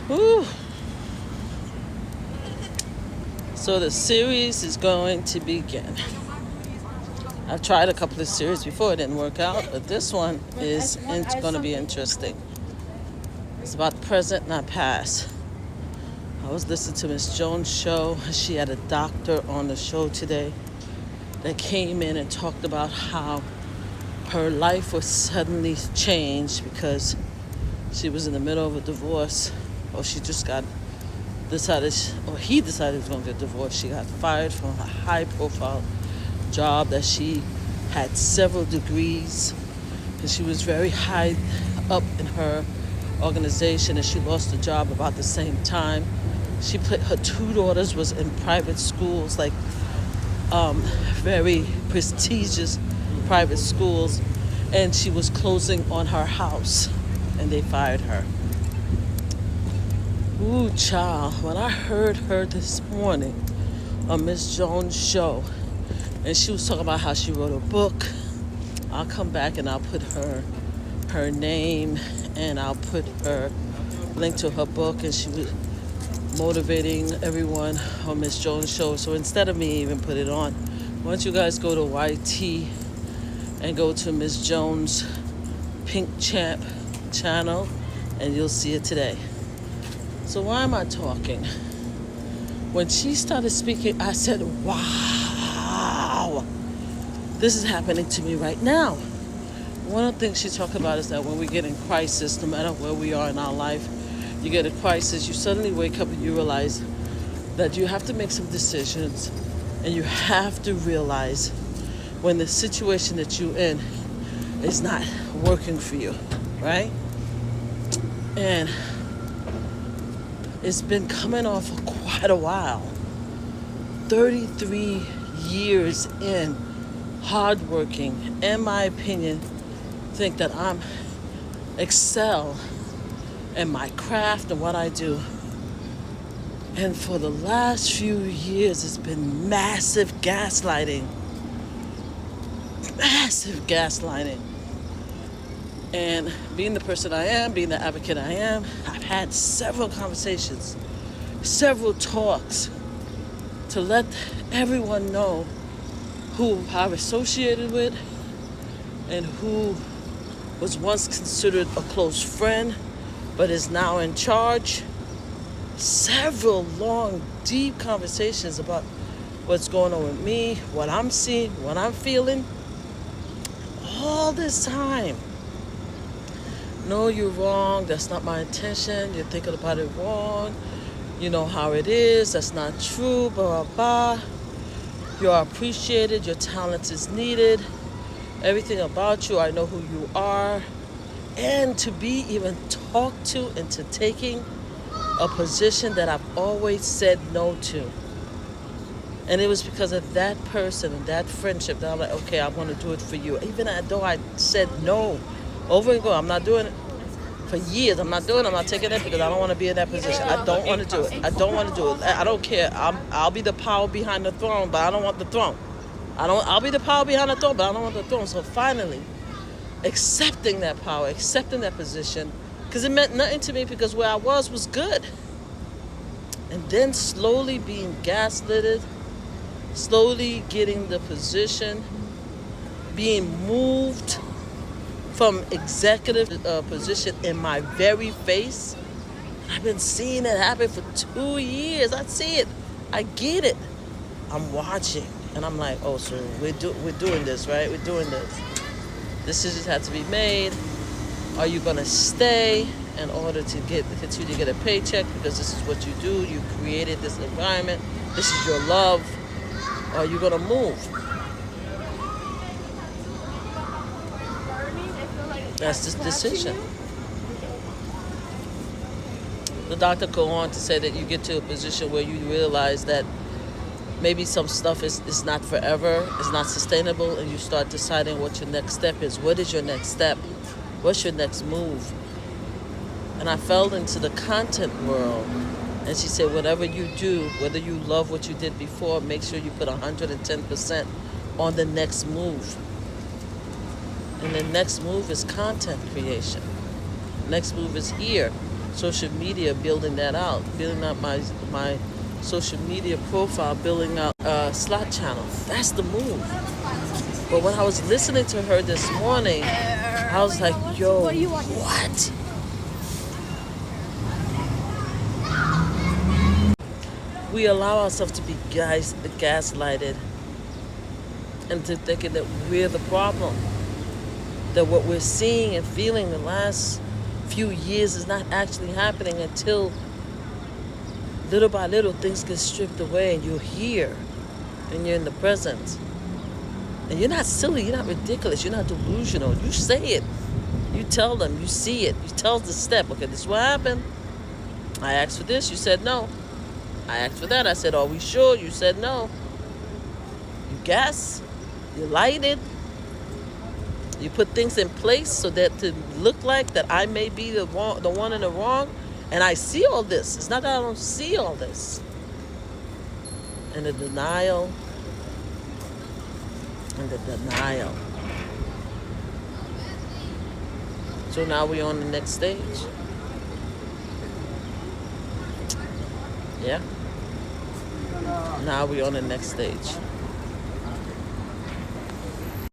Whew. So the series is going to begin. I've tried a couple of series before, it didn't work out, but this one is going to be interesting. It's about present, not past. I was listening to Miss Jones' show. She had a doctor on the show today that came in and talked about how her life was suddenly changed because she was in the middle of a divorce, or she just he decided he was going to get divorced. She got fired from a high-profile job that she had several degrees, and she was very high up in her organization, and she lost the job about the same time. Her two daughters was in private schools, like very prestigious private schools, and she was closing on her house, and they fired her. Ooh, child, when I heard her this morning on Miss Jones' show, and she was talking about how she wrote a book, I'll come back and I'll put her name, and I'll put her link to her book, and she was motivating everyone on Miss Jones' show. So instead of me even put it on, why don't you guys go to YT and go to Miss Jones' Pink Champ channel, and you'll see it today. So why am I talking? When she started speaking, I said, wow, this is happening to me right now. One of the things she talked about is that when we get in crisis, no matter where we are in our life, you get a crisis, you suddenly wake up and you realize that you have to make some decisions, and you have to realize when the situation that you're in is not working for you, right? And it's been coming on for quite a while. 33 years in, hardworking, in my opinion, think that I'm excel in my craft and what I do. And for the last few years, it's been massive gaslighting. Massive gaslighting. And being the person I am, being the advocate I am, I've had several conversations, several talks to let everyone know who I've associated with and who was once considered a close friend but is now in charge. Several long, deep conversations about what's going on with me, what I'm seeing, what I'm feeling. All this time. No, you're wrong. That's not my intention. You're thinking about it wrong. You know how it is. That's not true. Blah, blah, blah. You're appreciated. Your talent is needed. Everything about you, I know who you are. And to be even talked to into taking a position that I've always said no to. And it was because of that person and that friendship that I'm like, okay, I want to do it for you. Even though I said no over and over, I'm not doing it for years. I'm not taking it because I don't want to be in that position. I don't want to do it. I don't want to do it. I don't care. I'll be the power behind the throne, but I don't want the throne. I'll be the power behind the throne, but I don't want the throne. So finally, accepting that power, accepting that position, because it meant nothing to me because where I was good. And then slowly being gaslit, slowly getting the position, being moved from executive position in my very face. I've been seeing it happen for 2 years. I see it. I get it. I'm watching. And I'm like, oh, so we're doing this, right? We're doing this. Decisions have to be made. Are you going to stay in order to continue to get a paycheck because this is what you do? You created this environment. This is your love. Or are you going to move? That's the decision. The doctor go on to say that you get to a position where you realize that maybe some stuff is not forever, is not sustainable, and you start deciding what your next step is. What is your next step? What's your next move? And I fell into the content world. And she said, whatever you do, whether you love what you did before, make sure you put 110% on the next move. And the next move is content creation. Next move is here. social media, building that out, building out my social media profile, building out a slot channel. That's the move. But when I was listening to her this morning, I was like, yo, what? We allow ourselves to be gaslighted into thinking that we're the problem. That what we're seeing and feeling the last few years is not actually happening until little by little things get stripped away and you're here and you're in the present. And you're not silly, you're not ridiculous, you're not delusional. You say it. You tell them, you see it. You tell the step, okay, this is what happened. I asked for this, you said no. I asked for that, I said, are we sure? You said no. You guess, you lighted. You put things in place so that to look like that I may be the one in the wrong. And I see all this. It's not that I don't see all this. And the denial. And the denial. So now we're on the next stage. Yeah. Now we're on the next stage.